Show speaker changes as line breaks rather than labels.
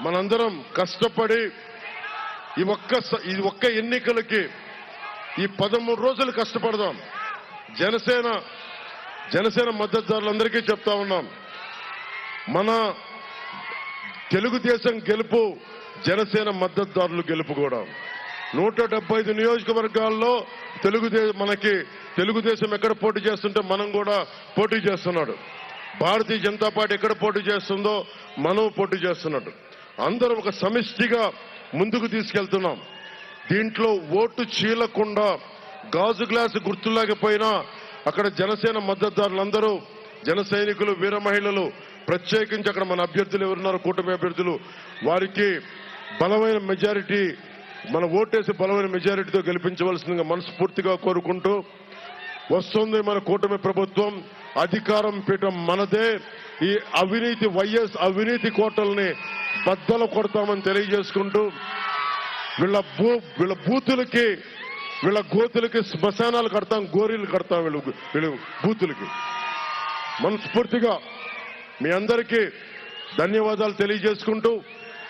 మనందరం కష్టపడి ఈ ఒక్క ఎన్నికలకి ఈ 13 రోజులు కష్టపడదాం. జనసేన మద్దతుదారులందరికీ చెప్తా ఉన్నాం, మన తెలుగుదేశం గెలుపు జనసేన మద్దతుదారులు గెలుపు కూడా. 175 నియోజకవర్గాల్లో తెలుగుదేశం ఎక్కడ పోటీ చేస్తుంటే మనం కూడా పోటీ చేస్తున్నాడు. భారతీయ జనతా పార్టీ ఎక్కడ పోటీ చేస్తుందో మనం పోటీ చేస్తున్నాడు. అందరం ఒక సమిష్టిగా ముందుకు తీసుకెళ్తున్నాం. దీంట్లో ఓటు చీలకుండా గాజు గ్లాసు గుర్తులేకపోయినా అక్కడ జనసేన మద్దతుదారులందరూ, జన సైనికులు, వీర మహిళలు, ప్రత్యేకించి అక్కడ మన అభ్యర్థులు ఎవరున్నారు, కూటమి అభ్యర్థులు, వారికి బలమైన మెజారిటీ, మన ఓటేసి బలమైన మెజారిటీతో గెలిపించవలసిందిగా మనస్ఫూర్తిగా కోరుకుంటూ, వస్తుంది మన కూటమి ప్రభుత్వం, అధికారం పీఠం మనదే. ఈ వైఎస్ అవినీతి కోటల్ని బద్దలు కొడతామని తెలియజేసుకుంటూ, వీళ్ళ బూతులకి, వీళ్ళ గోతులకి శ్మశానాలు కడతాం, గోరీలు కడతాం వీళ్ళ బూతులకి. మనస్ఫూర్తిగా మీ అందరికీ ధన్యవాదాలు తెలియజేసుకుంటూ